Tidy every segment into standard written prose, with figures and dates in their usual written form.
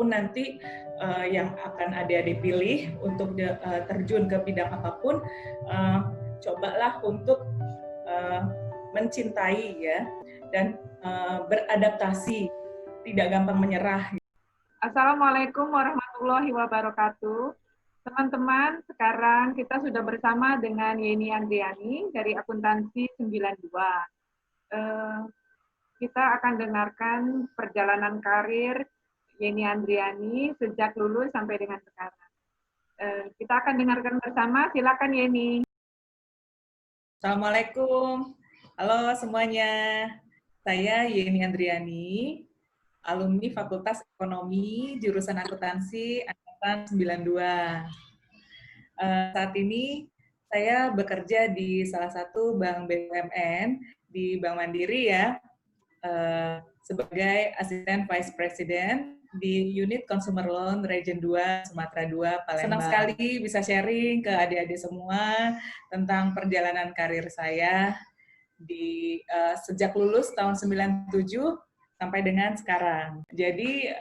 apapun nanti yang akan adik-adik pilih untuk terjun ke bidang apapun, cobalah untuk mencintai ya dan beradaptasi, tidak gampang menyerah. Assalamualaikum warahmatullahi wabarakatuh. Teman-teman, sekarang kita sudah bersama dengan Yeni Andriani dari Akuntansi 92. Kita akan dengarkan perjalanan karir Yeni Andriani sejak lulus sampai dengan sekarang. Kita akan dengarkan bersama, silakan Yeni. Assalamualaikum, halo semuanya. Saya Yeni Andriani, alumni Fakultas Ekonomi, jurusan Akuntansi angkatan 92. Saat ini saya bekerja di salah satu bank BUMN di Bank Mandiri ya, sebagai Asisten Vice President di Unit Consumer Loan Region 2 Sumatera 2 Palembang. Senang sekali bisa sharing ke adik-adik semua tentang perjalanan karir saya di sejak lulus tahun 97 sampai dengan sekarang. Jadi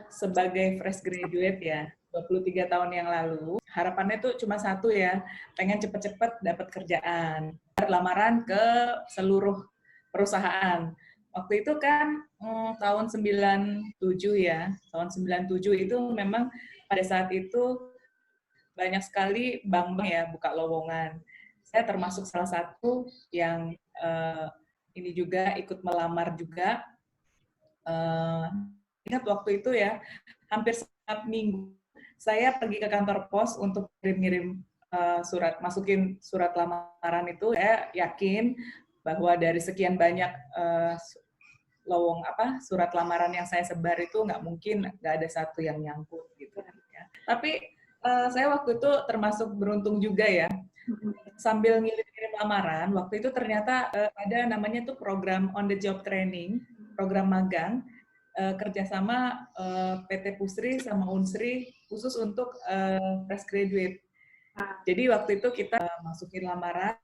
sebagai fresh graduate ya, 23 tahun yang lalu, harapannya tuh cuma satu ya, pengen cepet-cepet dapat kerjaan. Lamaran ke seluruh perusahaan. Waktu itu kan tahun 97 ya, tahun 97 itu memang pada saat itu banyak sekali bank-bank ya buka lowongan. Saya termasuk salah satu yang ini juga ikut melamar juga. Ingat waktu itu ya, hampir setiap minggu saya pergi ke kantor pos untuk ngirim surat, masukin surat lamaran itu. Saya yakin bahwa dari sekian banyak surat lamaran yang saya sebar itu nggak mungkin nggak ada satu yang nyangkut gitu ya. Tapi saya waktu itu termasuk beruntung juga ya. Sambil ngirim lamaran, waktu itu ternyata ada namanya tuh program on the job training, program magang kerjasama PT Pusri sama Unsri khusus untuk fresh graduate. Jadi waktu itu kita masukin lamaran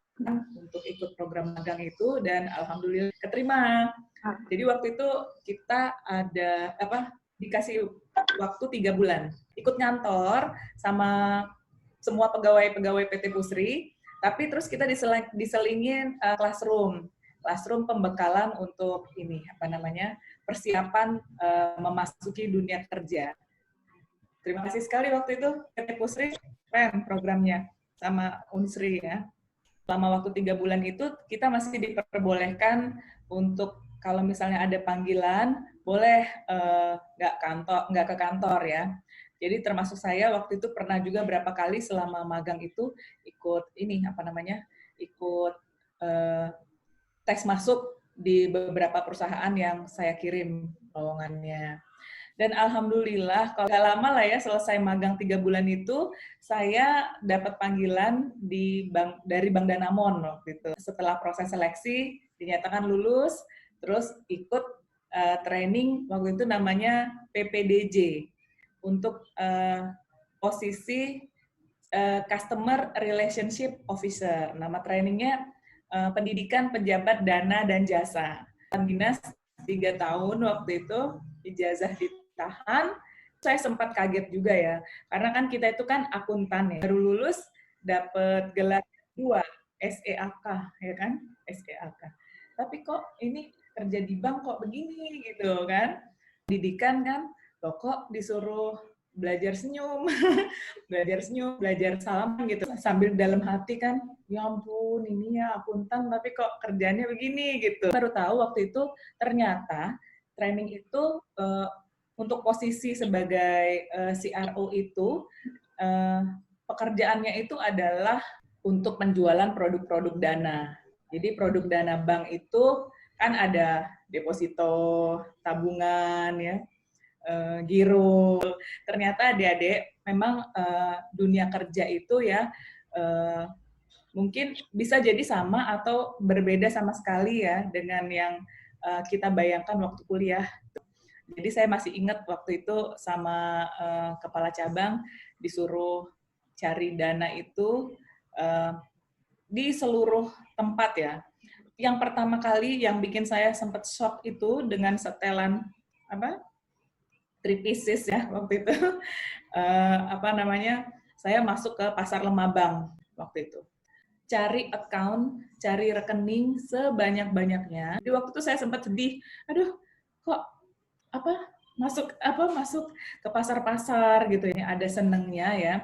untuk ikut program magang itu dan alhamdulillah keterima. Jadi waktu itu kita ada dikasih waktu 3 bulan ikut ngantor sama semua pegawai-pegawai PT Pusri, tapi terus kita diselingin classroom pembekalan untuk ini persiapan memasuki dunia kerja. Terima kasih sekali waktu itu PT Pusri, keren programnya sama Unsri ya. Selama waktu 3 bulan itu kita masih diperbolehkan untuk kalau misalnya ada panggilan boleh nggak ke kantor ya. Jadi termasuk saya waktu itu pernah juga berapa kali selama magang itu ikut ikut tes masuk di beberapa perusahaan yang saya kirim lowongannya. Dan alhamdulillah, kalau nggak lama lah ya selesai magang 3 bulan itu, saya dapat panggilan dari Bank Danamon waktu itu. Setelah proses seleksi, dinyatakan lulus, terus ikut training waktu itu namanya PPDJ untuk posisi Customer Relationship Officer. Nama trainingnya Pendidikan Pejabat Dana dan Jasa. Dinas 3 tahun waktu itu, ijazah ditahan. Saya sempat kaget juga ya, karena kan kita itu kan akuntan ya, baru lulus dapat gelar 2 SEAK ya kan, SEAK. Tapi kok ini kerja di bank kok begini gitu kan? Pendidikan kan, kok disuruh belajar senyum, belajar salaman gitu. Sambil dalam hati kan, ya ampun ini ya akuntan tapi kok kerjanya begini gitu. Baru tahu waktu itu ternyata training itu untuk posisi sebagai CRO itu pekerjaannya itu adalah untuk penjualan produk-produk dana. Jadi produk dana bank itu kan ada deposito, tabungan ya, giro. Ternyata adik-adik memang dunia kerja itu ya mungkin bisa jadi sama atau berbeda sama sekali ya dengan yang kita bayangkan waktu kuliah. Jadi saya masih ingat waktu itu sama kepala cabang disuruh cari dana itu di seluruh tempat ya. Yang pertama kali yang bikin saya sempat shock itu dengan setelan three pieces ya waktu itu. Saya masuk ke pasar Lemabang waktu itu. Cari account, cari rekening sebanyak-banyaknya. Di waktu itu saya sempat sedih. Aduh, kok masuk ke pasar-pasar gitu ya. Ada senengnya ya.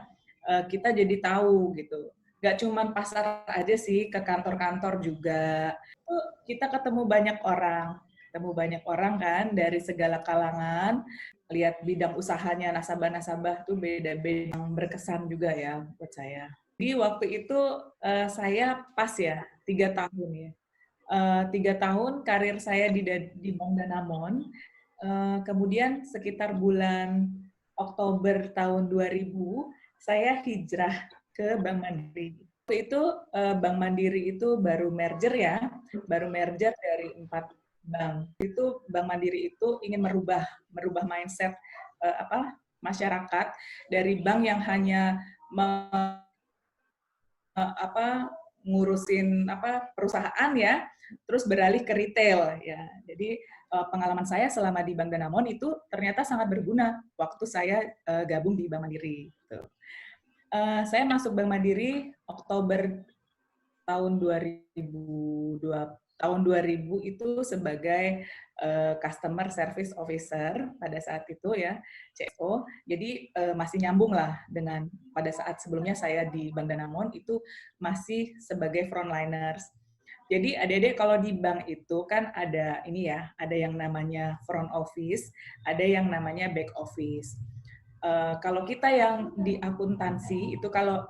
Kita jadi tahu gitu. Gak cuman pasar aja sih, ke kantor-kantor juga. Kita ketemu banyak orang kan dari segala kalangan. Lihat bidang usahanya nasabah-nasabah tuh beda-beda, yang berkesan juga ya buat saya. Jadi waktu itu saya pas ya 3 tahun ya. 3 tahun karir saya di Bank Danamon. Kemudian sekitar bulan Oktober tahun 2000 saya hijrah ke Bank Mandiri. Waktu itu Bank Mandiri itu baru merger ya, baru merger dari 4 bank. Itu Bank Mandiri itu ingin merubah mindset masyarakat dari bank yang hanya ngurusin perusahaan ya, terus beralih ke retail ya. Jadi pengalaman saya selama di Bank Danamon itu ternyata sangat berguna waktu saya gabung di Bank Mandiri. Saya masuk Bank Mandiri Oktober tahun 2002. Tahun 2000 itu sebagai Customer Service Officer pada saat itu ya, CSO. Jadi masih nyambung lah dengan pada saat sebelumnya saya di Bank Danamon itu masih sebagai frontliners. Jadi adik-adik kalau di bank itu kan ada ini ya, ada yang namanya front office, ada yang namanya back office. Kalau kita yang di akuntansi itu kalau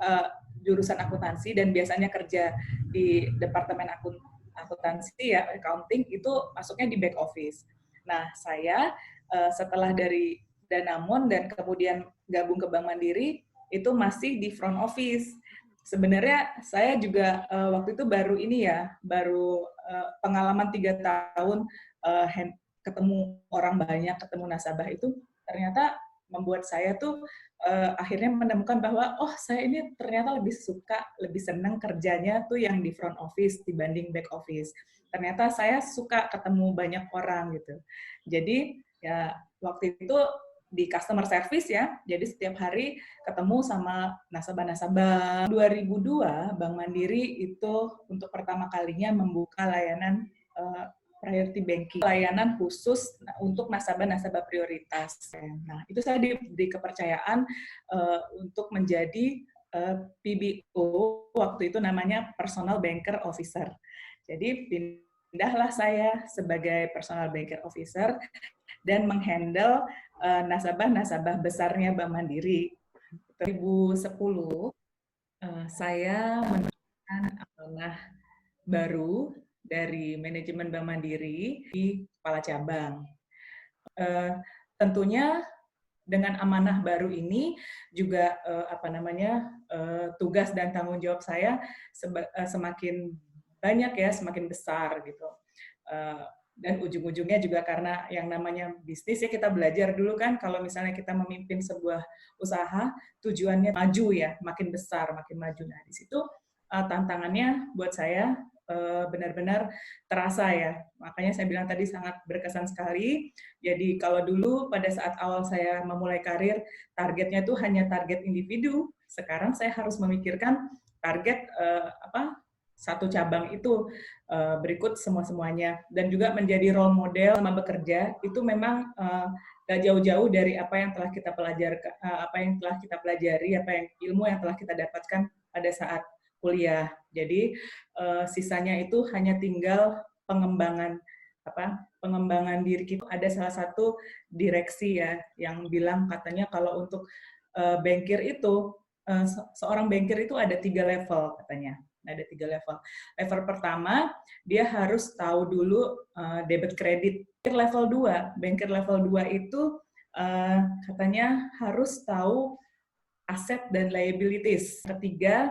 jurusan akuntansi dan biasanya kerja di departemen akuntansi ya, accounting itu masuknya di back office. Nah, saya setelah dari Danamon dan kemudian gabung ke Bank Mandiri itu masih di front office. Sebenarnya saya juga waktu itu baru pengalaman 3 tahun ketemu orang banyak, ketemu nasabah itu ternyata membuat saya tuh akhirnya menemukan bahwa saya ini ternyata lebih suka, lebih senang kerjanya tuh yang di front office dibanding back office. Ternyata saya suka ketemu banyak orang gitu. Jadi ya waktu itu di customer service ya, jadi setiap hari ketemu sama nasabah-nasabah. 2002 Bank Mandiri itu untuk pertama kalinya membuka layanan priority banking, layanan khusus untuk nasabah-nasabah prioritas. Nah, itu saya diberi kepercayaan untuk menjadi PBO, waktu itu namanya Personal Banker Officer. Jadi pindahlah saya sebagai Personal Banker Officer dan menghandle nasabah-nasabah besarnya Bank Mandiri. 2010 saya mendapatkan amanah baru dari manajemen Bank Mandiri di kepala cabang. Tentunya dengan amanah baru ini juga tugas dan tanggung jawab saya semakin banyak ya, semakin besar gitu. Dan ujung-ujungnya juga karena yang namanya bisnis ya, kita belajar dulu kan kalau misalnya kita memimpin sebuah usaha tujuannya maju ya, makin besar, makin maju. Nah, di situ tantangannya buat saya benar-benar terasa ya. Makanya saya bilang tadi sangat berkesan sekali. Jadi kalau dulu pada saat awal saya memulai karir, targetnya itu hanya target individu. Sekarang saya harus memikirkan target satu cabang itu berikut semuanya, dan juga menjadi role model selama bekerja itu memang gak jauh-jauh dari apa yang telah kita pelajari, apa yang ilmu yang telah kita dapatkan pada saat kuliah. Jadi sisanya itu hanya tinggal pengembangan diri kita. Ada salah satu direksi ya yang bilang katanya kalau untuk bankir itu seorang bankir itu ada 3 level katanya. Ada 3 level. Level pertama, dia harus tahu dulu debit kredit. Level 2, banker level 2 itu katanya harus tahu aset dan liabilities. Ketiga,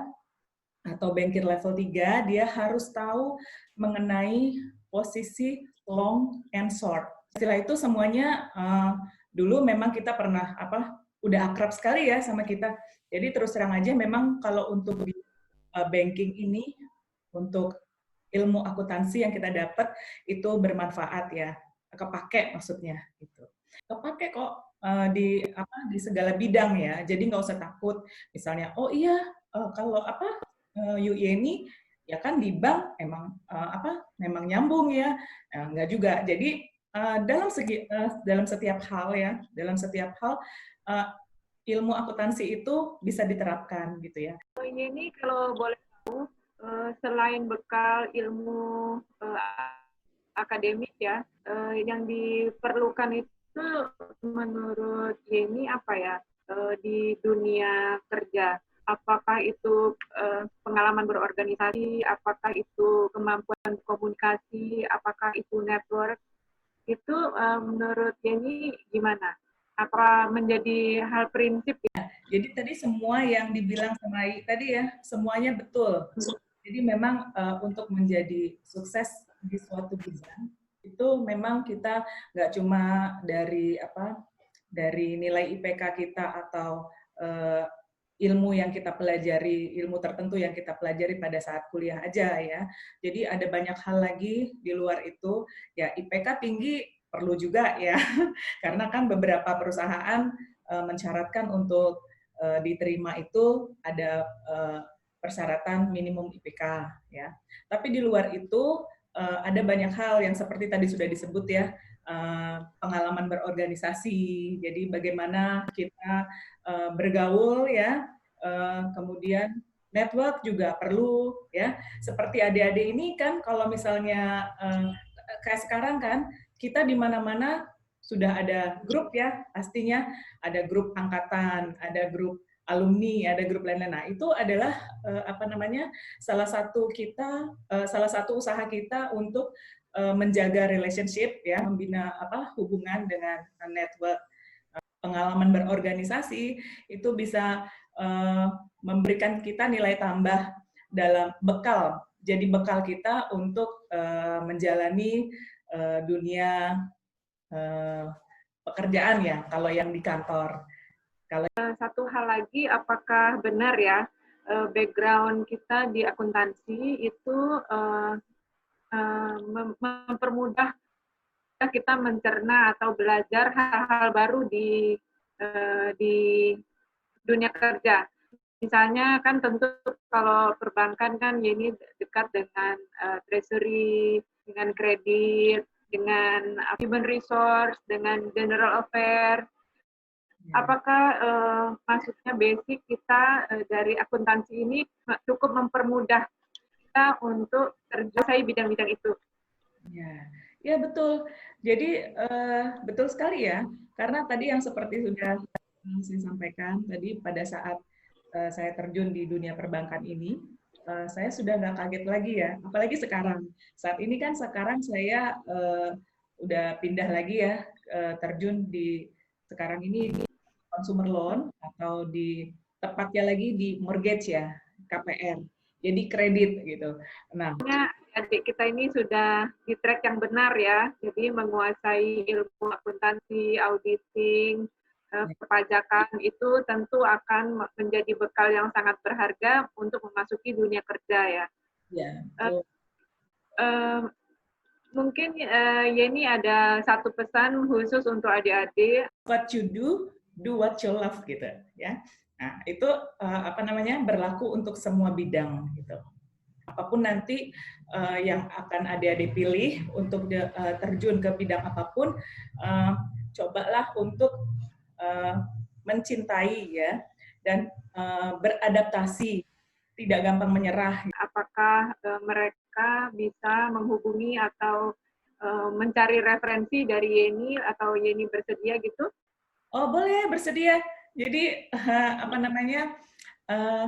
atau banker level 3, dia harus tahu mengenai posisi long and short. Setelah itu semuanya dulu memang kita pernah udah akrab sekali ya sama kita. Jadi terus terang aja memang kalau untuk banking ini, untuk ilmu akuntansi yang kita dapat itu bermanfaat ya. kepake maksudnya gitu. Kepake kok di segala bidang ya. Jadi nggak usah takut. Misalnya, oh iya kalau Bu Yeni ya kan di bank memang nyambung ya. Nggak juga. Jadi dalam setiap hal ya, uh, ilmu akuntansi itu bisa diterapkan gitu ya. Ini kalau boleh tahu, selain bekal ilmu akademik ya, yang diperlukan itu menurut Yeni apa ya di dunia kerja? Apakah itu pengalaman berorganisasi, apakah itu kemampuan komunikasi, apakah itu network? Itu menurut Yeni gimana? Apa menjadi hal prinsip? Jadi tadi semua yang dibilang sama tadi ya, semuanya betul. Jadi memang untuk menjadi sukses di suatu bidang itu memang kita nggak cuma dari nilai IPK kita atau ilmu yang kita pelajari, ilmu tertentu yang kita pelajari pada saat kuliah aja ya. Jadi ada banyak hal lagi di luar itu. Ya IPK tinggi perlu juga ya, karena kan beberapa perusahaan mensyaratkan untuk diterima itu ada persyaratan minimum IPK ya. Tapi di luar itu ada banyak hal yang seperti tadi sudah disebut ya, pengalaman berorganisasi. Jadi bagaimana kita bergaul ya, kemudian network juga perlu ya. Seperti adik-adik ini kan kalau misalnya kayak sekarang kan kita di mana-mana sudah ada grup ya, pastinya ada grup angkatan, ada grup alumni, ada grup lain-lain. Nah, itu adalah salah satu usaha kita untuk menjaga relationship ya, membina hubungan dengan network. Pengalaman berorganisasi itu bisa memberikan kita nilai tambah dalam bekal. Jadi bekal kita untuk menjalani dunia pekerjaan ya, kalau yang di kantor. Satu hal lagi, apakah benar ya background kita di akuntansi itu mempermudah kita mencerna atau belajar hal-hal baru di dunia kerja. Misalnya kan tentu kalau perbankan kan ini dekat dengan treasury, dengan kredit, dengan human resource, dengan general affair. Apakah maksudnya basic kita dari akuntansi ini cukup mempermudah kita untuk terjun bidang-bidang itu? Ya betul. Jadi betul sekali ya, karena tadi yang seperti sudah saya sampaikan tadi pada saat saya terjun di dunia perbankan ini, saya sudah nggak kaget lagi ya, apalagi sekarang. Saat ini kan sekarang saya udah pindah lagi ya, terjun di sekarang ini di consumer loan atau tepatnya lagi di mortgage ya, KPR. Jadi kredit gitu. Nah, adik kita ini sudah di track yang benar ya, jadi menguasai ilmu akuntansi, auditing, perpajakan itu tentu akan menjadi bekal yang sangat berharga untuk memasuki dunia kerja ya. Mungkin Yeni ada satu pesan khusus untuk adik-adik. What you do what you love gitu ya. Nah itu berlaku untuk semua bidang gitu. Apapun nanti yang akan adik-adik pilih untuk terjun ke bidang apapun, cobalah untuk mencintai ya dan beradaptasi, tidak gampang menyerah. Apakah mereka bisa menghubungi atau mencari referensi dari Yeni atau Yeni bersedia gitu? Oh boleh, bersedia. Jadi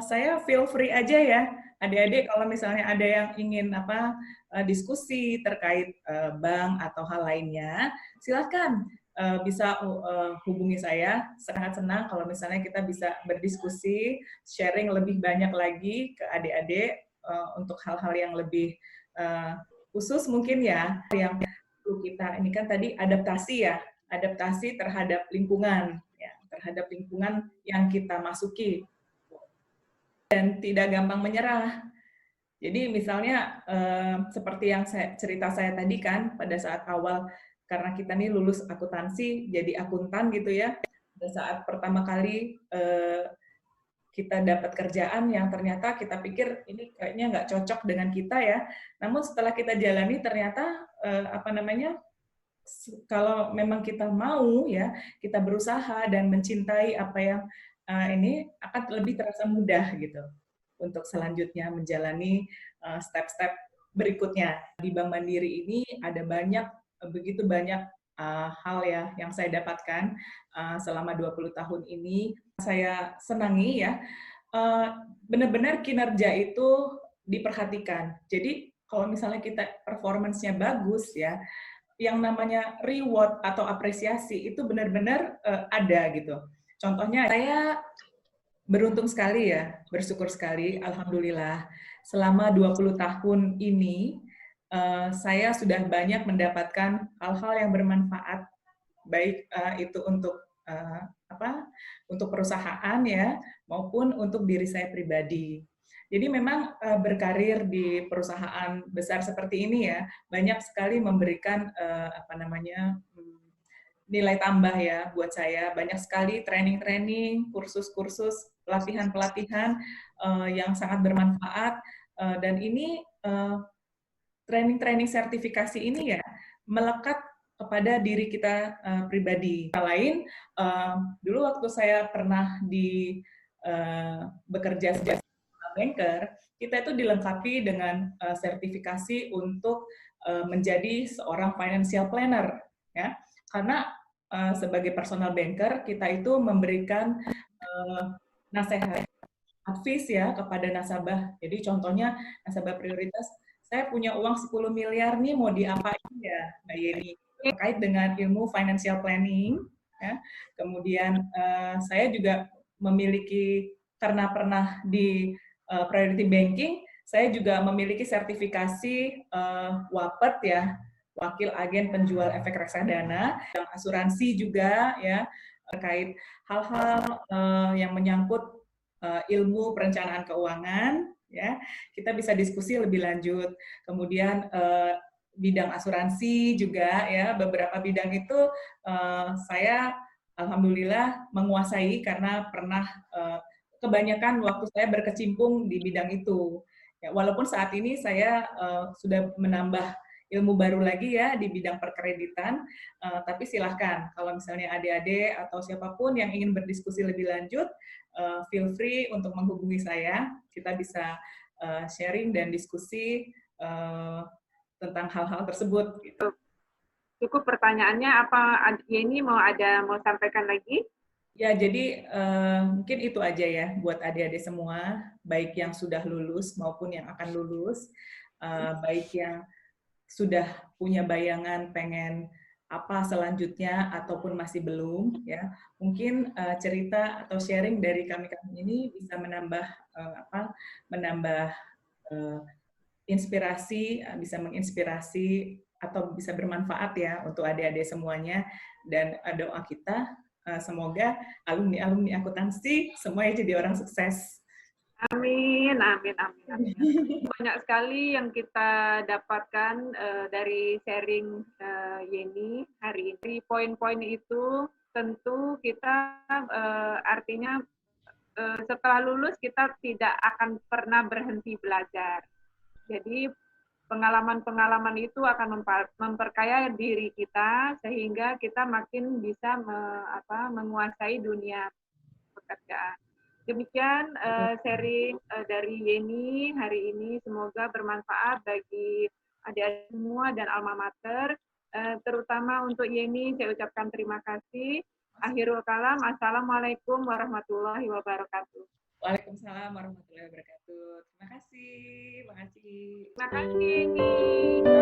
saya feel free aja ya, adik-adik kalau misalnya ada yang ingin diskusi terkait bank atau hal lainnya, silakan bisa hubungi saya. Sangat senang kalau misalnya kita bisa berdiskusi, sharing lebih banyak lagi ke adik-adik untuk hal-hal yang lebih khusus mungkin ya, yang perlu kita ini kan tadi adaptasi ya, adaptasi terhadap lingkungan ya, terhadap lingkungan yang kita masuki dan tidak gampang menyerah. Jadi misalnya seperti yang cerita saya tadi kan pada saat awal karena kita nih lulus akuntansi jadi akuntan gitu ya. Pada saat pertama kali kita dapat kerjaan yang ternyata kita pikir ini kayaknya nggak cocok dengan kita ya. Namun setelah kita jalani ternyata kalau memang kita mau ya, kita berusaha dan mencintai apa yang ini akan lebih terasa mudah gitu untuk selanjutnya menjalani step-step berikutnya. Di Bank Mandiri ini ada begitu banyak hal ya yang saya dapatkan selama 20 tahun ini. Saya senangi ya, benar-benar kinerja itu diperhatikan. Jadi kalau misalnya kita performance-nya bagus ya, yang namanya reward atau apresiasi itu benar-benar ada gitu. Contohnya saya beruntung sekali ya, bersyukur sekali, alhamdulillah. Selama 20 tahun ini saya sudah banyak mendapatkan hal-hal yang bermanfaat, baik itu untuk untuk perusahaan ya, maupun untuk diri saya pribadi. Jadi memang berkarir di perusahaan besar seperti ini ya, banyak sekali memberikan nilai tambah ya buat saya. Banyak sekali training-training, kursus-kursus, pelatihan-pelatihan yang sangat bermanfaat. Dan ini training-training sertifikasi ini ya melekat kepada diri kita pribadi. Lain, dulu waktu saya pernah bekerja sebagai banker, kita itu dilengkapi dengan sertifikasi untuk menjadi seorang financial planner, ya. Karena sebagai personal banker kita itu memberikan nasihat, advice ya kepada nasabah. Jadi contohnya nasabah prioritas, saya punya uang 10 miliar nih mau diapain ya, Mbak Yeni? Terkait dengan ilmu financial planning, ya. Kemudian saya juga memiliki, karena pernah di priority banking, saya juga memiliki sertifikasi WAPET ya, wakil agen penjual efek reksadana, asuransi juga ya, terkait hal-hal yang menyangkut ilmu perencanaan keuangan ya, kita bisa diskusi lebih lanjut. Kemudian bidang asuransi juga ya, beberapa bidang itu saya alhamdulillah menguasai karena pernah kebanyakan waktu saya berkecimpung di bidang itu. Ya, walaupun saat ini saya sudah menambah ilmu baru lagi ya di bidang perkreditan, tapi silahkan kalau misalnya adik-adik atau siapapun yang ingin berdiskusi lebih lanjut, feel free untuk menghubungi saya. Kita bisa sharing dan diskusi tentang hal-hal tersebut. Gitu. Cukup pertanyaannya, apa Yeni mau sampaikan lagi? Ya, jadi mungkin itu aja ya buat adik-adik semua, baik yang sudah lulus maupun yang akan lulus, baik yang sudah punya bayangan pengen apa selanjutnya ataupun masih belum ya, mungkin cerita atau sharing dari kami ini bisa menambah inspirasi, bisa menginspirasi atau bisa bermanfaat ya untuk adik-adik semuanya. Dan doa kita semoga alumni akuntansi semuanya jadi orang sukses. Amin, amin, amin, amin. Banyak sekali yang kita dapatkan dari sharing Yeni hari ini. Poin-poin itu tentu kita artinya setelah lulus kita tidak akan pernah berhenti belajar. Jadi pengalaman-pengalaman itu akan memperkaya diri kita sehingga kita makin bisa menguasai dunia pekerjaan. Demikian sharing dari Yeni hari ini, semoga bermanfaat bagi adik-adik semua dan alma mater. Terutama untuk Yeni, saya ucapkan terima kasih. Akhirul kalam, assalamualaikum warahmatullahi wabarakatuh. Waalaikumsalam warahmatullahi wabarakatuh. Terima kasih, Terima kasih Yeni.